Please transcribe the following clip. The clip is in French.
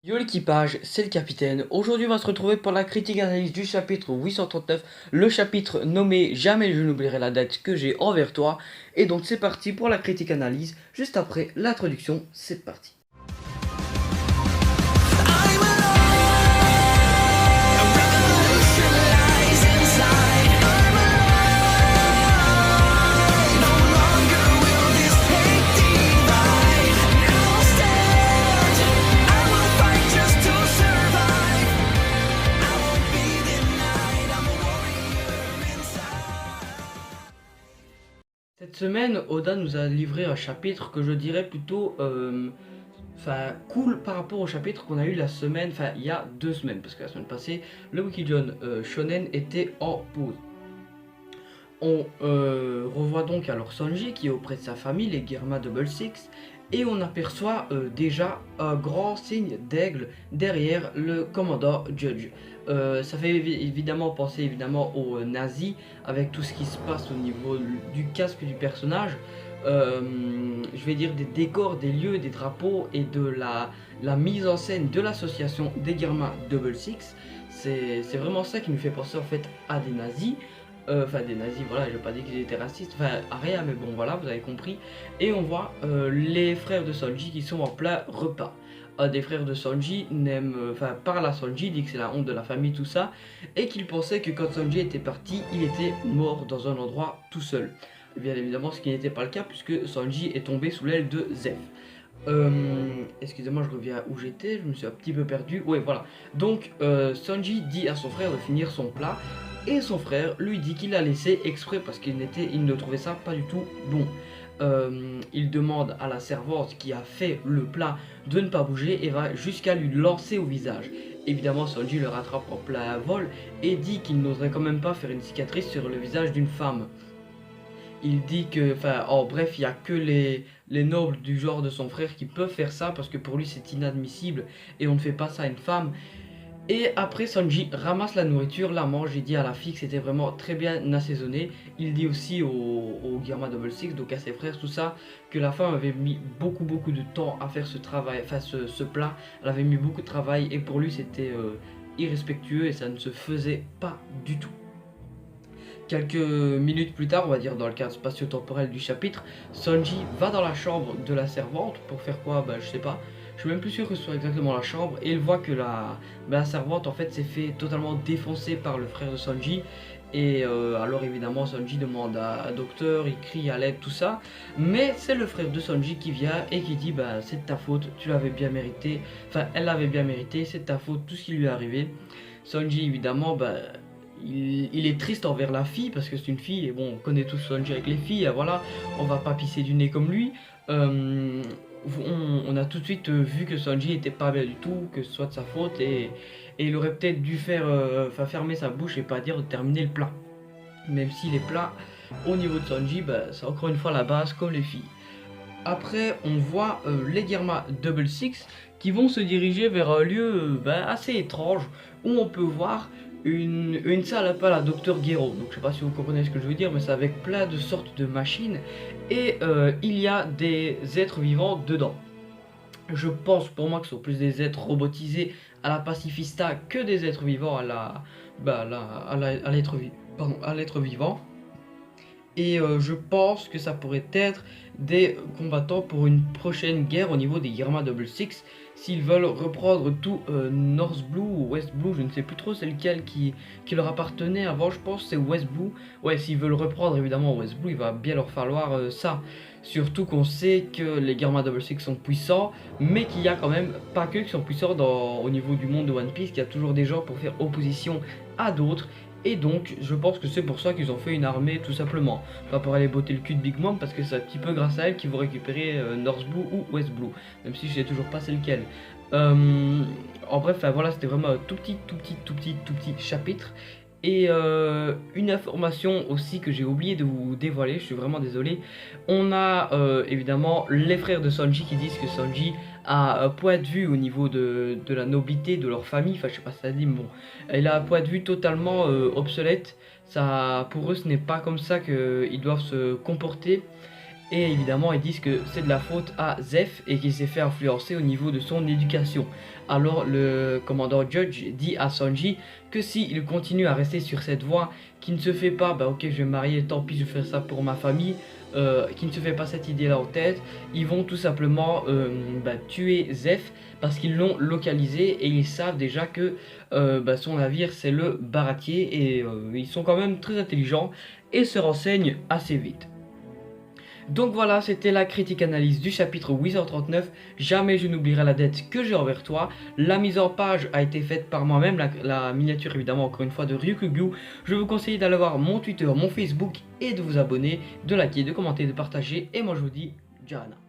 Yo l'équipage, c'est le capitaine. Aujourd'hui, on va se retrouver pour la critique analyse du chapitre 839, le chapitre nommé Jamais je n'oublierai la dette que j'ai envers toi. Et donc c'est parti pour la critique analyse. Juste après l'introduction, c'est parti. Cette semaine, Oda nous a livré un chapitre que je dirais plutôt cool par rapport au chapitre qu'on a eu la semaine, il y a 2 semaines, parce que la semaine passée, le Wikijon Shonen était en pause. On revoit donc alors Sanji qui est auprès de sa famille, les Germa Double Six, et on aperçoit déjà un grand signe d'aigle derrière le commandant Judge. Ça fait évidemment penser aux nazis avec tout ce qui se passe au niveau du casque du personnage. Je vais dire des décors, des lieux, des drapeaux et de la mise en scène de l'association des Germa Double Six. C'est vraiment ça qui nous fait penser en fait à des nazis. Des nazis, voilà, je vais pas dire qu'ils étaient racistes, à rien, mais bon, voilà, vous avez compris. Et on voit les frères de Sanji qui sont en plein repas. Un des frères de Sanji parle à Sanji, dit que c'est la honte de la famille, tout ça, et qu'il pensait que quand Sanji était parti, il était mort dans un endroit tout seul. Bien évidemment, ce qui n'était pas le cas, puisque Sanji est tombé sous l'aile de Zef. Excusez-moi, je reviens où j'étais, je me suis un petit peu perdu. Ouais, voilà. Donc, Sanji dit à son frère de finir son plat, et son frère lui dit qu'il l'a laissé exprès parce qu'il ne trouvait ça pas du tout bon. Il demande à la servante qui a fait le plat de ne pas bouger et va jusqu'à lui lancer au visage. Évidemment, Sanji le rattrape en plein vol et dit qu'il n'oserait quand même pas faire une cicatrice sur le visage d'une femme. Il dit que, en bref, il n'y a que les nobles du genre de son frère qui peuvent faire ça parce que pour lui c'est inadmissible et on ne fait pas ça à une femme. Et après, Sanji ramasse la nourriture, la mange et dit à la fille que c'était vraiment très bien assaisonné. Il dit aussi au Germa Double Six, donc à ses frères, tout ça, que la femme avait mis beaucoup de temps à faire ce travail, ce plat. Elle avait mis beaucoup de travail et pour lui c'était irrespectueux et ça ne se faisait pas du tout. Quelques minutes plus tard, on va dire dans le cadre spatio-temporel du chapitre, Sanji va dans la chambre de la servante pour faire quoi, je sais pas. Je suis même plus sûr que ce soit exactement la chambre. Et il voit que la servante en fait s'est fait totalement défoncer par le frère de Sanji. Et alors évidemment Sanji demande à docteur, il crie à l'aide, tout ça. Mais c'est le frère de Sanji qui vient et qui dit c'est de ta faute, tu l'avais bien mérité. Enfin elle l'avait bien mérité, c'est de ta faute tout ce qui lui est arrivé. Sanji évidemment il est triste envers la fille parce que c'est une fille et bon on connaît tous Sanji avec les filles, voilà, on va pas pisser du nez comme lui. On a tout de suite vu que Sanji était pas bien du tout, que ce soit de sa faute et il aurait peut-être dû fermer sa bouche et pas dire de terminer le plat. Même si les plats au niveau de Sanji, c'est encore une fois la base comme les filles. Après, on voit les Germa Double Six qui vont se diriger vers un lieu assez étrange où on peut voir une salle un peu à la Docteur Gero. Donc je sais pas si vous comprenez ce que je veux dire, mais c'est avec plein de sortes de machines et il y a des êtres vivants dedans. Je pense pour moi que ce sont plus des êtres robotisés à la pacifista que des êtres vivants à l'être vivant. Et je pense que ça pourrait être des combattants pour une prochaine guerre au niveau des Germa Double Six. S'ils veulent reprendre tout North Blue ou West Blue, je ne sais plus trop c'est lequel qui leur appartenait avant, je pense c'est West Blue. Ouais, s'ils veulent reprendre évidemment West Blue, il va bien leur falloir ça. Surtout qu'on sait que les Germa Double Six sont puissants, mais qu'il y a quand même pas que qui sont puissants au niveau du monde de One Piece, qu'il y a toujours des gens pour faire opposition à d'autres. Et donc, je pense que c'est pour ça qu'ils ont fait une armée, tout simplement. Pas pour aller botter le cul de Big Mom, parce que c'est un petit peu grâce à elle qu'ils vont récupérer North Blue ou West Blue. Même si je sais toujours pas c'est lequel. En bref, voilà, c'était vraiment un tout petit chapitre. Et une information aussi que j'ai oublié de vous dévoiler, je suis vraiment désolé. On a évidemment les frères de Sanji qui disent que Sanji a un point de vue au niveau de la nobilité de leur famille. Enfin, je sais pas si ça dit, mais bon. Il a un point de vue totalement obsolète. Ça, pour eux, ce n'est pas comme ça qu'ils doivent se comporter. et évidemment ils disent que c'est de la faute à Zeph et qu'il s'est fait influencer au niveau de son éducation. Alors le commandant Judge dit à Sanji que s'il continue à rester sur cette voie, qui ne se fait pas, bah ok je vais me marier, tant pis je vais faire ça pour ma famille, qui ne se fait pas cette idée là en tête, ils vont tout simplement tuer Zeph parce qu'ils l'ont localisé et ils savent déjà que son navire c'est le baratier et ils sont quand même très intelligents et se renseignent assez vite. Donc voilà, c'était la critique analyse du chapitre 839. Jamais je n'oublierai la dette que j'ai envers toi. La mise en page a été faite par moi-même, la miniature évidemment encore une fois de Ryukugyu. Je vous conseille d'aller voir mon Twitter, mon Facebook et de vous abonner, de liker, de commenter, de partager. Et moi je vous dis, Jana.